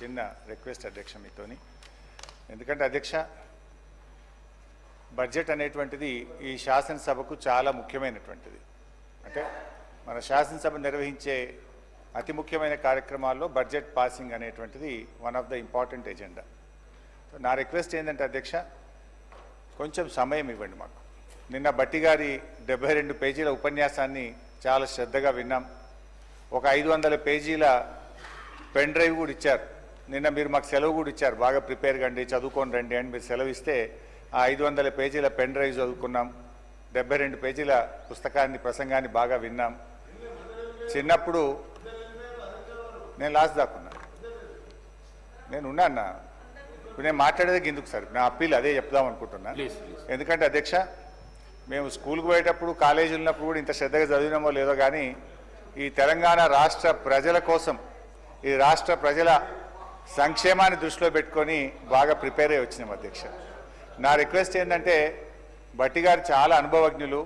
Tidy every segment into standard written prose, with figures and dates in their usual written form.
చిన్న రిక్వెస్ట్ అధ్యక్ష మీతోని. ఎందుకంటే అధ్యక్ష బడ్జెట్ అనేటువంటిది ఈ శాసనసభకు చాలా ముఖ్యమైనటువంటిది. అంటే మన శాసనసభ నిర్వహించే అతి ముఖ్యమైన కార్యక్రమాల్లో బడ్జెట్ పాసింగ్ అనేటువంటిది one of the important agenda. నా రిక్వెస్ట్ ఏంటంటే అధ్యక్ష కొంచెం సమయం ఇవ్వండి మాకు. నిన్న బట్టి గారి 72 పేజీల ఉపన్యాసాన్ని చాలా శ్రద్ధగా విన్నాం. ఒక 500 పేజీల పెన్ డ్రైవ్ కూడా ఇచ్చారు. నిన్న మీరు మాకు సెలవు కూడా ఇచ్చారు, బాగా ప్రిపేర్ కండి, చదువుకొని రండి అని మీరు సెలవు ఇస్తే ఆ 500 పేజీల పెన్ డ్రైవ్ చదువుకున్నాం. 72 పేజీల పుస్తకాన్ని ప్రసంగాన్ని బాగా విన్నాం. చిన్నప్పుడు నేను లాస్ట్ దాకున్నా, నేను ఉన్నాను. ఇప్పుడు నేను మాట్లాడేది ఎందుకు సార్, నా అప్పీల్ అదే చెప్దాం అనుకుంటున్నా. ఎందుకంటే అధ్యక్ష మేము స్కూల్కి పోయేటప్పుడు కాలేజీలు ఉన్నప్పుడు కూడా ఇంత శ్రద్ధగా చదివినామో లేదో కానీ ఈ తెలంగాణ రాష్ట్ర ప్రజల కోసం, ఈ రాష్ట్ర ప్రజల సంక్షేమాన్ని దృష్టిలో పెట్టుకొని బాగా ప్రిపేర్ అయ్యి వచ్చినాం అధ్యక్ష. నా రిక్వెస్ట్ ఏంటంటే బట్టి గారు చాలా అనుభవజ్ఞులు,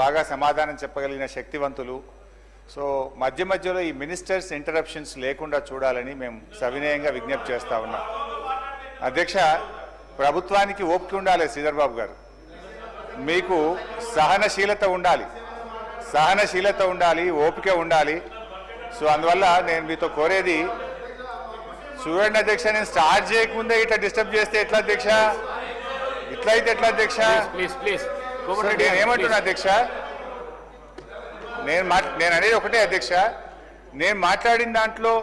బాగా సమాధానం చెప్పగలిగిన శక్తివంతులు. సో మధ్య మధ్యలో ఈ మినిస్టర్స్ ఇంటరప్షన్స్ లేకుండా చూడాలని మేము సవినయంగా విజ్ఞప్తి చేస్తూ ఉన్నాం. అధ్యక్ష ప్రభుత్వానికి ఓపిక ఉండాలి శ్రీధర్ బాబు గారు, మీకు సహనశీలత ఉండాలి, ఓపిక ఉండాలి. సో అందువల్ల నేను మీతో కోరేది చూడండి అధ్యక్ష, నేను స్టార్ట్ చేయకముందే ఇట్లా డిస్టర్బ్ చేస్తే ఎట్లా అధ్యక్ష, ఇట్లా అయితే ఎట్లా అధ్యక్ష? నేను ఏమంటున్నా అధ్యక్ష, నేను అనేది ఒకటే అధ్యక్ష, నేను మాట్లాడిన దాంట్లో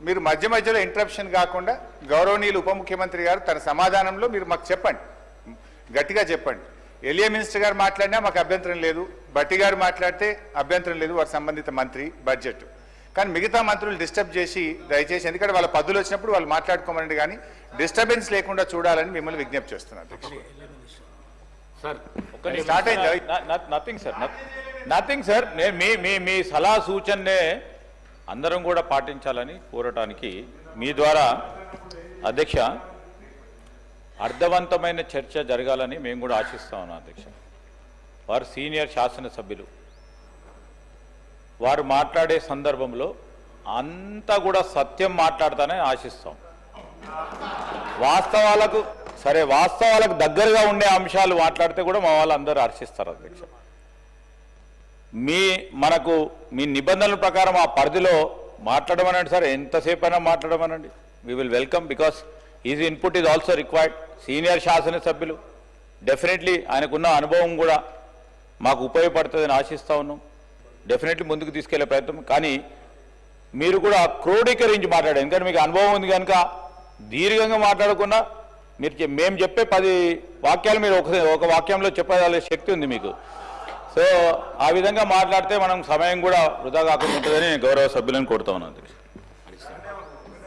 మీరు మధ్య మధ్యలో ఇంటరప్షన్ కాకుండా గౌరవనీయులు ఉప ముఖ్యమంత్రి గారు తన సమాధానంలో మీరు మాకు చెప్పండి, గట్టిగా చెప్పండి. ఎలియా మినిస్టర్ గారు మాట్లాడినా మాకు అభ్యంతరం లేదు, బట్టి గారు మాట్లాడితే అభ్యంతరం లేదు, వారి సంబంధిత మంత్రి బడ్జెట్. కానీ మిగతా మంత్రులు డిస్టర్బ్ చేసి దయచేసి, ఎందుకంటే వాళ్ళ పద్ధతులు వచ్చినప్పుడు వాళ్ళు మాట్లాడుకోమనండి, కానీ డిస్టర్బెన్స్ లేకుండా చూడాలని మిమ్మల్ని విజ్ఞప్తి చేస్తున్నాను. నథింగ్ సార్, మీ సలహా సూచననే అందరం కూడా పాటించాలని కోరటానికి మీ ద్వారా అధ్యక్ష అర్థవంతమైన చర్చ జరగాలని మేము కూడా ఆశిస్తా ఉన్నాం అధ్యక్ష. వారు సీనియర్ శాసనసభ్యులు, వారు మాట్లాడే సందర్భంలో అంతా కూడా సత్యం మాట్లాడతానని ఆశిస్తాం. వాస్తవాలకు దగ్గరగా ఉండే అంశాలు మాట్లాడితే కూడా మా వాళ్ళు అందరూ హర్షిస్తారు అధ్యక్ష. మీ నిబంధనల ప్రకారం ఆ పరిధిలో మాట్లాడమనండి సార్, ఎంతసేపు అయినా మాట్లాడమనండి. We will welcome, because is input is also required. Senior శాసనసభ్యులు, డెఫినెట్లీ ఆయనకున్న అనుభవం కూడా మాకు ఉపయోగపడుతుందని ఆశిస్తూ ఉన్నాం. డెఫినెట్లీ ముందుకు తీసుకెళ్లే ప్రయత్నం. కానీ మీరు కూడా క్రోడీకరించి మాట్లాడారు, ఎందుకంటే మీకు అనుభవం ఉంది కనుక దీర్ఘంగా మాట్లాడకుండా మేము చెప్పే 10 వాక్యాలు మీరు ఒక వాక్యంలో చెప్పగల శక్తి ఉంది మీకు. సో ఆ విధంగా మాట్లాడితే మనం సమయం కూడా వృధా కాకుండా ఉంటుందని గౌరవ సభ్యులను కోరుతా ఉన్నాను అధ్యక్ష.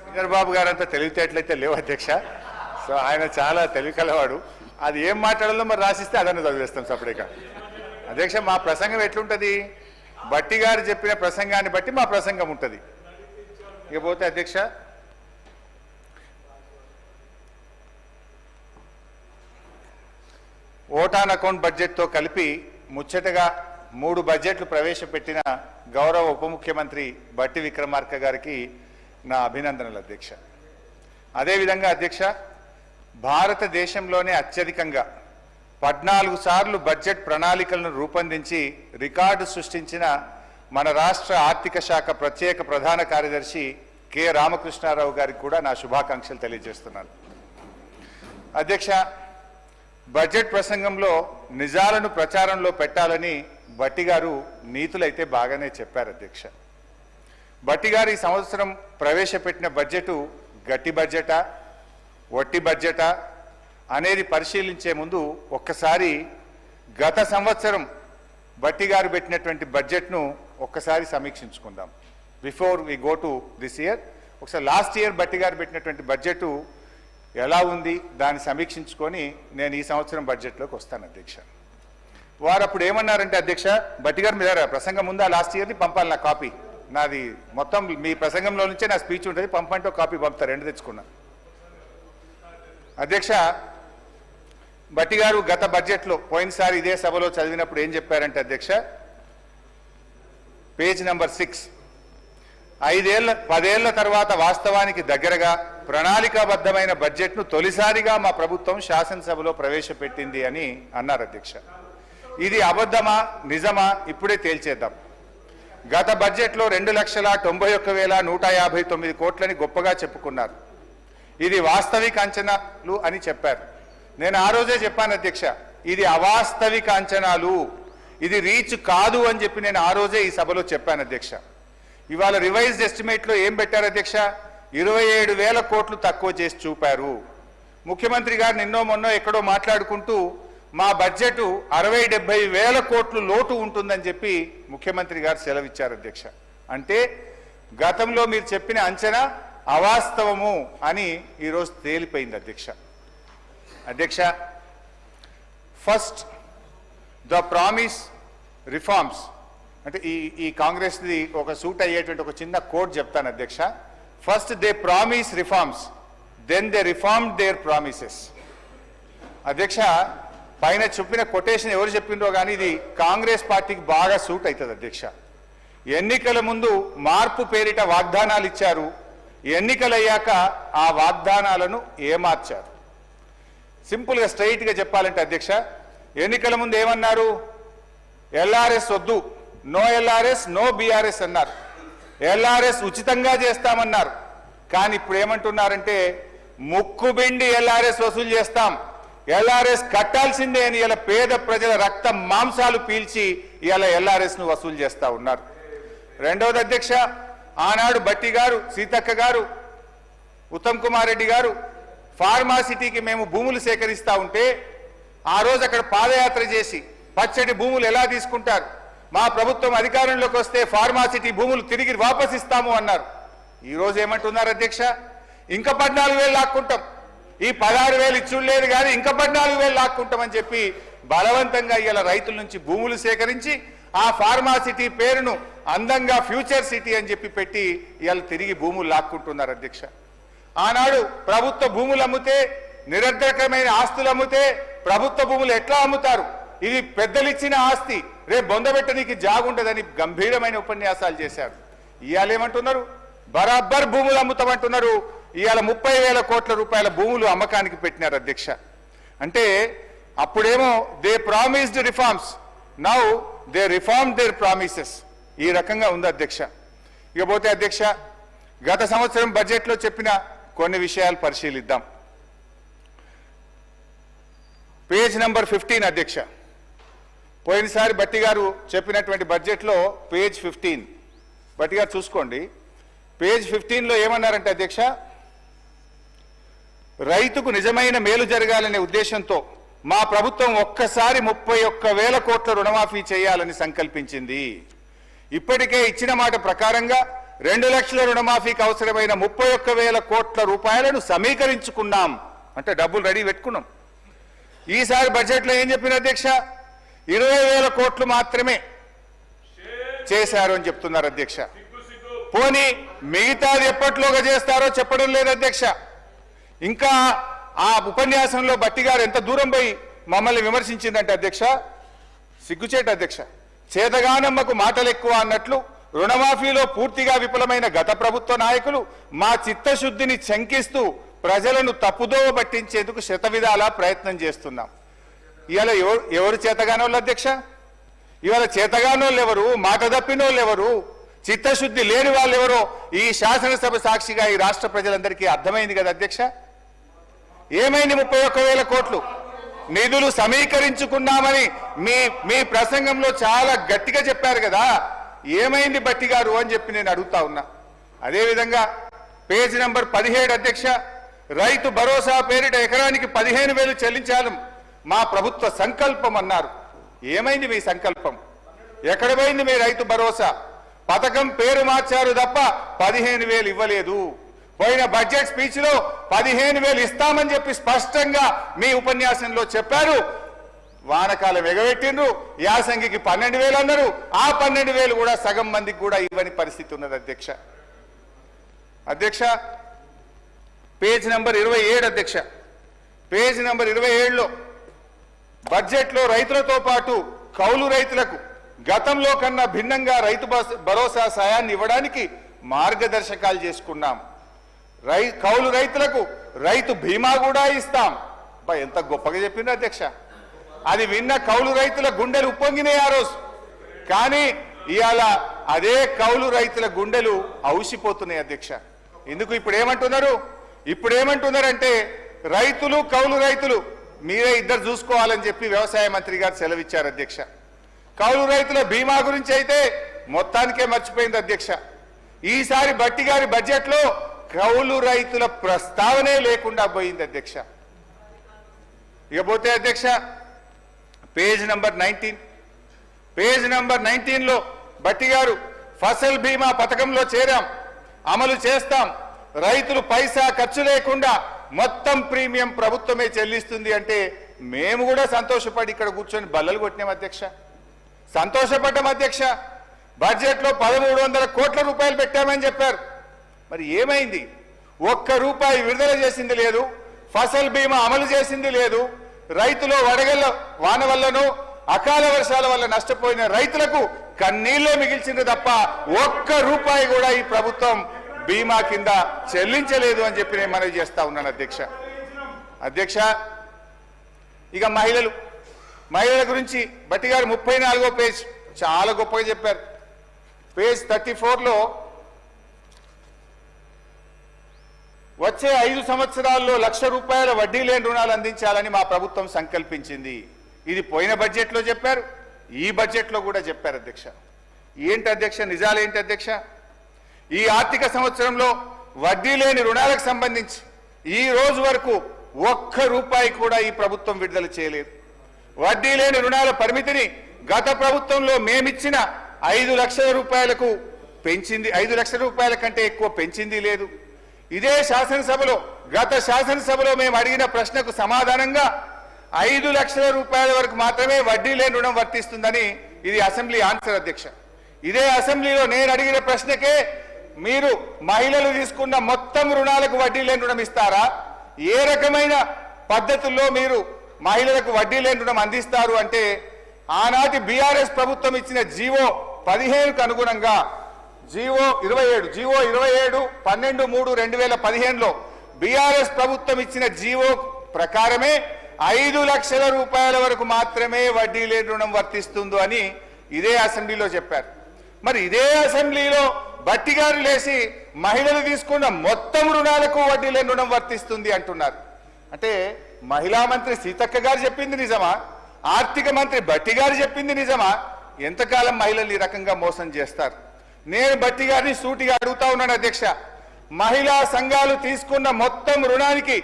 శ్రీధర్ బాబు గారు అంతా తెలివితేటలయితే లేవు అధ్యక్ష. సో ఆయన చాలా తెలివికలవాడు, అది ఏం మాట్లాడాలో మరి రాసిస్తే అదన్నీ చదివేస్తాం సపరేక. అధ్యక్ష మా ప్రసంగం ఎట్లుంటుంది, బట్టి గారు చెప్పిన ప్రసంగాన్ని బట్టి మా ప్రసంగం ఉంటుంది. ఇకపోతే అధ్యక్ష ఓటాన్ అకౌంట్ బడ్జెట్తో కలిపి ముచ్చటగా 3 బడ్జెట్లు ప్రవేశపెట్టిన గౌరవ ఉప ముఖ్యమంత్రి బట్టి విక్రమార్క గారికి నా అభినందనలు అధ్యక్ష. అదేవిధంగా అధ్యక్ష భారతదేశంలోనే అత్యధికంగా 14 సార్లు బడ్జెట్ ప్రణాళికలను రూపొందించి రికార్డు సృష్టించిన మన రాష్ట్ర ఆర్థిక శాఖ ప్రత్యేక ప్రధాన కార్యదర్శి కె రామకృష్ణారావు గారికి కూడా నా శుభాకాంక్షలు తెలియజేస్తున్నాను. అధ్యక్ష బడ్జెట్ ప్రసంగంలో నిజాలను ప్రచారంలో పెట్టాలని బట్టి గారు నీతులైతే బాగానే చెప్పారు అధ్యక్ష. బట్టి గారు ఈ సంవత్సరం ప్రవేశపెట్టిన బడ్జెటు గట్టి బడ్జెటా, వట్టి బడ్జెటా అనేది పరిశీలించే ముందు ఒక్కసారి గత సంవత్సరం బట్టి గారు పెట్టినటువంటి బడ్జెట్ను ఒక్కసారి సమీక్షించుకుందాం. Before we go to this year ఒకసారి లాస్ట్ ఇయర్ బట్టి గారు పెట్టినటువంటి బడ్జెట్ ఎలా ఉంది దాన్ని సమీక్షించుకొని నేను ఈ సంవత్సరం బడ్జెట్లోకి వస్తాను అధ్యక్ష. వారు అప్పుడు ఏమన్నారంటే అధ్యక్ష, బట్టి గారు మీద ప్రసంగం ముందా లాస్ట్ ఇయర్ది పంపాలి, నా కాపీ నాది మొత్తం మీ ప్రసంగంలో నుంచే నా స్పీచ్ ఉంటుంది, పంపంటే కాపీ పంపుతారు, 2 తెచ్చుకున్నా. అధ్యక్ష బట్టి గారు గత బడ్జెట్లో పోయినసారి ఇదే సభలో చదివినప్పుడు ఏం చెప్పారంటే అధ్యక్ష, పేజ్ నెంబర్ 6, 10 ఏళ్ల తర్వాత వాస్తవానికి దగ్గరగా ప్రణాళికాబద్ధమైన బడ్జెట్ను తొలిసారిగా మా ప్రభుత్వం శాసనసభలో ప్రవేశపెట్టింది అని అన్నారు అధ్యక్ష. ఇది అబద్ధమా నిజమా ఇప్పుడే తేల్చేద్దాం. గత బడ్జెట్లో 2,91,159 కోట్లని గొప్పగా చెప్పుకున్నారు. ఇది వాస్తవిక అంచనాలు అని చెప్పారు. నేను ఆ రోజే చెప్పాను అధ్యక్ష, ఇది అవాస్తవిక అంచనాలు, ఇది రీచ్ కాదు అని చెప్పి నేను ఆ రోజే ఈ సభలో చెప్పాను అధ్యక్ష. ఇవాళ రివైజ్డ్ ఎస్టిమేట్లో ఏం పెట్టారు అధ్యక్ష? 27,000 కోట్లు తక్కువ చేసి చూపారు. ముఖ్యమంత్రి గారు నిన్నో మొన్నో ఎక్కడో మాట్లాడుకుంటూ మా బడ్జెట్ 60-70 కోట్లు లోటు ఉంటుందని చెప్పి ముఖ్యమంత్రి గారు సెలవిచ్చారు అధ్యక్ష. అంటే గతంలో మీరు చెప్పిన అంచనా అవాస్తవము అని ఈరోజు తేలిపోయింది అధ్యక్ష. అధ్యక్ష, ఫస్ట్ ద ప్రామిస్ రిఫార్మ్స్ అంటే ఈ కాంగ్రెస్ది ఒక సూట్ అయ్యేటువంటి ఒక చిన్న కోడ్ చెప్తాను అధ్యక్ష. First they promise reforms, then they reform their promises. అధ్యక్ష, పైన చెప్పిన కొటేషన్ ఎవరు చెప్పిండ్రో కానీ ఇది కాంగ్రెస్ పార్టీకి బాగా సూట్ అవుతుంది అధ్యక్ష. ఎన్నికల ముందు మార్పు పేరిట వాగ్దానాలు ఇచ్చారు, ఎన్నికలయ్యాక ఆ వాగ్దానాలను ఏమార్చారు. సింపుల్గా స్ట్రైట్గా చెప్పాలంటే అధ్యక్ష, ఎన్నికల ముందు ఏమన్నారు? ఎల్ఆర్ఎస్ వద్దు, నో ఎల్ఆర్ఎస్ నో బీఆర్ఎస్ అన్నారు. ఎల్ఆర్ఎస్ ఉచితంగా చేస్తామన్నారు. కానీ ఇప్పుడు ఏమంటున్నారంటే ముక్కుబిండి ఎల్ఆర్ఎస్ వసూలు చేస్తాం, ఎల్ఆర్ఎస్ కట్టాల్సిందే అని ఇలా పేద ప్రజల రక్త మాంసాలు పీల్చి ఇలా ఎల్ఆర్ఎస్ ను వసూలు చేస్తా ఉన్నారు. రెండవది అధ్యక్ష, ఆనాడు బట్టి గారు, సీతక్క గారు, ఉత్తమ్ కుమార్ రెడ్డి గారు ఫార్మాసిటీకి మేము భూములు సేకరిస్తా ఉంటే ఆ రోజు అక్కడ పాదయాత్ర చేసి పచ్చడి భూములు ఎలా తీసుకుంటారు, మా ప్రభుత్వం అధికారంలోకి వస్తే ఫార్మాసిటీ భూములు తిరిగి వాపసిస్తాము అన్నారు. ఈ రోజు ఏమంటున్నారు అధ్యక్ష? ఇంకా 14,000 లాక్కుంటాం, ఈ 16,000 ఇచ్చుడు లేదు కానీ ఇంకా 14,000 లాక్కుంటామని చెప్పి బలవంతంగా ఇలా రైతుల నుంచి భూములు సేకరించి ఆ ఫార్మాసిటీ పేరును అందంగా ఫ్యూచర్ సిటీ అని చెప్పి పెట్టి ఇలా తిరిగి భూములు లాక్కుంటున్నారు అధ్యక్ష. ఆనాడు ప్రభుత్వ భూములు అమ్మితే, నిరర్ధకమైన ఆస్తులు అమ్మితే ప్రభుత్వ భూములు ఎట్లా అమ్ముతారు, ఇది పెద్దలిచ్చిన ఆస్తి, రేపు బొందబెట్టడానికి జాగుండదని గంభీరమైన ఉపన్యాసాలు చేశారు. ఇవాళ ఏమంటున్నారు? బరాబర్ భూములు అమ్ముతామంటున్నారు. ఇవాళ 30,000 కోట్ల రూపాయల భూములు అమ్మకానికి పెట్టినారు అధ్యక్ష. అంటే అప్పుడేమో they promised reforms, now they reform their promises. ఈ రకంగా ఉంది అధ్యక్ష. ఇకపోతే అధ్యక్ష, గత సంవత్సరం బడ్జెట్లో చెప్పిన కొన్ని విషయాలు పరిశీలిద్దాం. పేజ్ నంబర్ 15 అధ్యక్ష. పోయినసారి బట్టి గారు చెప్పినటువంటి బడ్జెట్లో పేజ్ 15 బట్టి గారు చూసుకోండి. పేజ్ 15లో ఏమన్నారంటే అధ్యక్ష, రైతుకు నిజమైన మేలు జరగాలనే ఉద్దేశంతో మా ప్రభుత్వం ఒక్కసారి 31,000 కోట్ల రుణమాఫీ చేయాలని సంకల్పించింది. ఇప్పటికే ఇచ్చిన మాట ప్రకారంగా 2 లక్షల రుణమాఫీకి అవసరమైన 31,000 కోట్ల రూపాయలను సమీకరించుకున్నాం. అంటే డబ్బులు రెడీ పెట్టుకున్నాం. ఈసారి బడ్జెట్లో ఏం చెప్పిన అధ్యక్ష? 20,000 కోట్లు మాత్రమే చేశారు అని చెప్తున్నారు అధ్యక్ష. పోనీ మిగతాది ఎప్పట్లోగా చేస్తారో చెప్పడం లేదు అధ్యక్ష. ఇంకా ఆ ఉపన్యాసంలో బట్టి గారు ఎంత దూరం పోయి మమ్మల్ని విమర్శించిందంటే అధ్యక్ష, సిగ్గుచేట అధ్యక్ష. చేతగానమ్మకు మాటలు ఎక్కువ అన్నట్లు రుణమాఫీలో పూర్తిగా విఫలమైన గత ప్రభుత్వ నాయకులు మా చిత్తశుద్ధిని శంకిస్తూ ప్రజలను తప్పుదోవ పట్టించేందుకు శతవిధాలా ప్రయత్నం చేస్తున్నాం. ఇవాళ ఎవరు చేతగానోళ్ళు అధ్యక్ష? ఇవాళ చేతగానోళ్ళు ఎవరు, మాట తప్పినోళ్ళు ఎవరు, చిత్తశుద్ధి లేని వాళ్ళు ఎవరో ఈ శాసనసభ సాక్షిగా ఈ రాష్ట్ర ప్రజలందరికీ అర్థమైంది కదా అధ్యక్ష. ఏమైంది? 31,000 కోట్లు నిధులు సమీకరించుకున్నామని మీ ప్రసంగంలో చాలా గట్టిగా చెప్పారు కదా. ఏమైంది బట్టి గారు అని చెప్పి నేను అడుగుతా ఉన్నా. అదేవిధంగా పేజ్ నంబర్ 17 అధ్యక్ష, రైతు భరోసా పేరిట ఎకరానికి 15,000 చెల్లించాలని మా ప్రభుత్వ సంకల్పం అన్నారు. ఏమైంది మీ సంకల్పం? ఎక్కడ పోయింది మీ రైతు భరోసా? పథకం పేరు మార్చారు తప్ప 15,000 ఇవ్వలేదు. పోయిన బడ్జెట్ స్పీచ్ లో 15,000 ఇస్తామని చెప్పి స్పష్టంగా మీ ఉపన్యాసంలో చెప్పారు. వానకాలం ఎగబెట్టిండ్రు, యాసంగికి 12,000 అన్నారు. ఆ 12,000 కూడా సగం మందికి కూడా ఇవ్వని పరిస్థితి ఉన్నది అధ్యక్ష. అధ్యక్ష, పేజ్ నంబర్ 27 అధ్యక్ష. పేజ్ నంబర్ 27లో బడ్జెట్లో రైతులతో పాటు కౌలు రైతులకు గతంలో కన్నా భిన్నంగా రైతు భరోసా సాయాన్ని ఇవ్వడానికి మార్గదర్శకాలు చేసుకున్నాం. కౌలు రైతులకు రైతు బీమా కూడా ఇస్తాం. ఎంత గొప్పగా చెప్పిండ్రు అధ్యక్ష. అది విన్న కౌలు రైతుల గుండెలు ఉప్పొంగినాయి ఆ రోజు. కానీ ఇవాళ అదే కౌలు రైతుల గుండెలు ఔసిపోతున్నాయి అధ్యక్ష. ఎందుకు ఇప్పుడు ఏమంటున్నారంటే రైతులు కౌలు రైతులు మీరే ఇద్దరు చూసుకోవాలని చెప్పి వ్యవసాయ మంత్రి గారు సెలవిచ్చారు అధ్యక్ష. కౌలు రైతుల బీమా గురించి అయితే మొత్తానికే మర్చిపోయింది అధ్యక్ష. ఈసారి భట్టి గారి బడ్జెట్లో కౌలు రైతుల ప్రస్తావనే లేకుండా పోయింది అధ్యక్ష. ఇకపోతే అధ్యక్ష పేజ్ నంబర్ 19లో భట్టి గారు ఫసల్ బీమా పథకంలో చేరాం, అమలు చేస్తాం, రైతులు పైసా ఖర్చు లేకుండా మొత్తం ప్రీమియం ప్రభుత్వమే చెల్లిస్తుంది అంటే మేము కూడా సంతోషపడి ఇక్కడ కూర్చొని బల్లలు కొట్టినాం అధ్యక్ష. సంతోషపడ్డాం అధ్యక్ష. బడ్జెట్లో 1300 కోట్ల రూపాయలు పెట్టామని చెప్పారు. మరి ఏమైంది? ఒక్క రూపాయి విడుదల చేసింది లేదు, ఫసల్ బీమా అమలు చేసింది లేదు. రైతులు వడగళ్ల వాన వల్లనో అకాల వర్షాల వల్ల నష్టపోయిన రైతులకు కన్నీళ్లే మిగిల్చింది తప్ప ఒక్క రూపాయి కూడా ఈ ప్రభుత్వం బీమా కింద చెల్లించలేదు అని చెప్పి నేను మనవి చేస్తా ఉన్నాను అధ్యక్ష. ఇక మహిళల గురించి భట్టి గారు 34వ పేజ్ చాలా గొప్పగా చెప్పారు. పేజ్ 34లో వచ్చే 5 సంవత్సరాల్లో 1,00,000 రూపాయల వడ్డీ లేని రుణాలు అందించాలని మా ప్రభుత్వం సంకల్పించింది. ఇది పోయిన బడ్జెట్లో చెప్పారు, ఈ బడ్జెట్లో కూడా చెప్పారు అధ్యక్ష. ఏంటి అధ్యక్ష నిజాలేంటి అధ్యక్ష? ఈ ఆర్థిక సంవత్సరంలో వడ్డీ లేని రుణాలకు సంబంధించి ఈ రోజు వరకు ఒక్క రూపాయి కూడా ఈ ప్రభుత్వం విడుదల చేయలేదు. వడ్డీ లేని రుణాల పరిమితిని గత ప్రభుత్వంలో మేమిచ్చిన 5 లక్షల రూపాయలకు పెంచింది, 5 లక్షల రూపాయల కంటే ఎక్కువ పెంచింది లేదు. ఇదే గత శాసనసభలో మేము అడిగిన ప్రశ్నకు సమాధానంగా 5 లక్షల రూపాయల వరకు మాత్రమే వడ్డీ లేని రుణం వర్తిస్తుందని ఇది అసెంబ్లీ ఆన్సర్ అధ్యక్ష. ఇదే అసెంబ్లీలో నేను అడిగిన ప్రశ్నకే మీరు మహిళలు తీసుకున్న మొత్తం రుణాలకు వడ్డీ లేని రుణం ఇస్తారా? ఏ రకమైన పద్ధతుల్లో మీరు మహిళలకు వడ్డీ లేని రుణం అందిస్తారు అంటే ఆనాటి బీఆర్ఎస్ ప్రభుత్వం ఇచ్చిన జీవో 15కు అనుగుణంగా జీవో 27 12/3/2015లో బీఆర్ఎస్ ప్రభుత్వం ఇచ్చిన జీవో ప్రకారమే 5 లక్షల రూపాయల వరకు మాత్రమే వడ్డీ లేని రుణం వర్తిస్తుందో అని ఇదే అసెంబ్లీలో చెప్పారు. మరి ఇదే అసెంబ్లీలో భట్టి గారు లేచి మహిళలు తీసుకున్న మొత్తం రుణాలకు వడ్డీ లేని రుణం వర్తిస్తుంది అంటున్నారు. అంటే మహిళా మంత్రి సీతక్క గారు చెప్పింది నిజమా? ఆర్థిక మంత్రి భట్టి గారు చెప్పింది నిజమా? ఎంతకాలం మహిళలు ఈ రకంగా మోసం చేస్తారు? నేను భట్టి గారిని సూటిగా అడుగుతా ఉన్నాను అధ్యక్ష. మహిళా సంఘాలు తీసుకున్న మొత్తం రుణానికి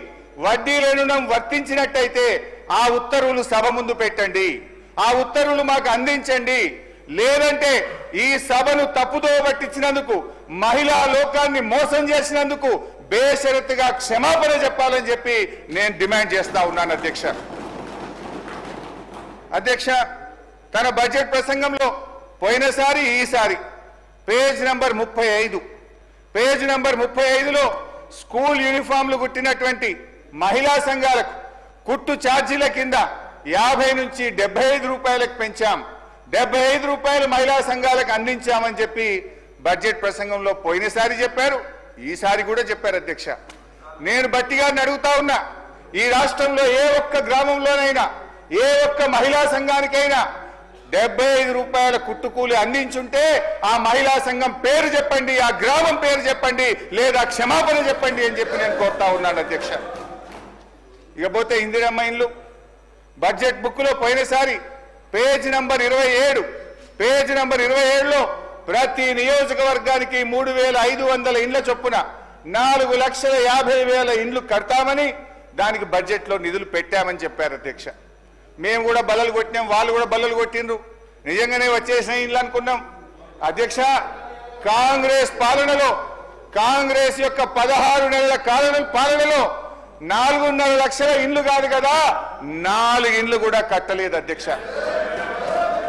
వడ్డీ లేని రుణం వర్తించినట్టయితే ఆ ఉత్తర్వులు సభ ముందు పెట్టండి, ఆ ఉత్తర్వులు మాకు అందించండి. లేదంటే ఈ సభను తప్పుదో పట్టించినందుకు, మహిళా లోకాన్ని మోసం చేసినందుకు బేషరతుగా క్షమాపణ చెప్పాలని చెప్పి నేను డిమాండ్ చేస్తా ఉన్నాను అధ్యక్ష. తన బడ్జెట్ ప్రసంగంలో పోయినసారి ఈసారి పేజ్ నంబర్ 35లో స్కూల్ యూనిఫామ్లు కుట్టినటువంటి మహిళా సంఘాలకు కుట్టు ఛార్జీల కింద 50 నుంచి 75 రూపాయలకు పెంచాం, 75 రూపాయలు మహిళా సంఘాలకు అందించామని చెప్పి బడ్జెట్ ప్రసంగంలో పోయినసారి చెప్పారు, ఈసారి కూడా చెప్పారు అధ్యక్ష. నేను భట్టి గారిని అడుగుతా ఉన్నా, ఈ రాష్ట్రంలో ఏ ఒక్క గ్రామంలోనైనా ఏ ఒక్క మహిళా సంఘానికైనా 75 రూపాయల కుట్టుకూలి అందించుంటే ఆ మహిళా సంఘం పేరు చెప్పండి, ఆ గ్రామం పేరు చెప్పండి, లేదా క్షమాపణ చెప్పండి అని చెప్పి నేను కోరుతా ఉన్నాను అధ్యక్ష. ఇకపోతే ఇందిరమ్మ ఇండ్లు బడ్జెట్ బుక్ లో పోయినసారి పేజ్ నంబర్ 27లో ప్రతి నియోజకవర్గానికి 3,500 ఇండ్ల చొప్పున 4,50,000 ఇండ్లు కడతామని దానికి బడ్జెట్లో నిధులు పెట్టామని చెప్పారు అధ్యక్ష. మేము కూడా బల్లలు కొట్టినాం, వాళ్ళు కూడా బల్లలు కొట్టిండ్రు. నిజంగానే వచ్చేసిన ఇండ్లు అనుకున్నాం అధ్యక్ష. కాంగ్రెస్ యొక్క 16 నెలల పాలనలో 4.5 లక్షల ఇండ్లు కాదు కదా, 4 ఇండ్లు కూడా కట్టలేదు అధ్యక్ష.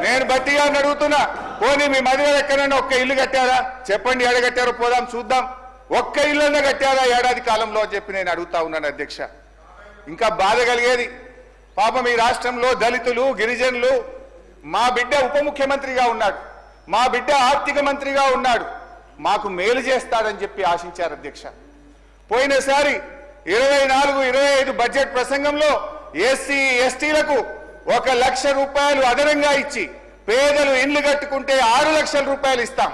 నేను భట్టి గారిని అడుగుతున్నా, పోనీ మీ మధ్యలో ఎక్కడైనా ఒక్క ఇల్లు కట్టారా? చెప్పండి, ఎడగట్టారో పోదాం చూద్దాం. ఒక్క ఇల్లున్నా కట్టారా ఏడాది కాలంలో అని చెప్పి నేను అడుగుతా ఉన్నాను అధ్యక్ష. ఇంకా బాధ కలిగేది, పాపం ఈ రాష్ట్రంలో దళితులు, గిరిజనులు, మా బిడ్డ ఉప ముఖ్యమంత్రిగా ఉన్నాడు, మా బిడ్డ ఆర్థిక మంత్రిగా ఉన్నాడు, మాకు మేలు చేస్తాడని చెప్పి ఆశించారు అధ్యక్ష. పోయినసారి 24-25 బడ్జెట్ ప్రసంగంలో ఎస్సీ ఎస్టీలకు 1 లక్ష రూపాయలు అదనంగా ఇచ్చి పేదలు ఇండ్లు కట్టుకుంటే 6 లక్షల రూపాయలు ఇస్తాం.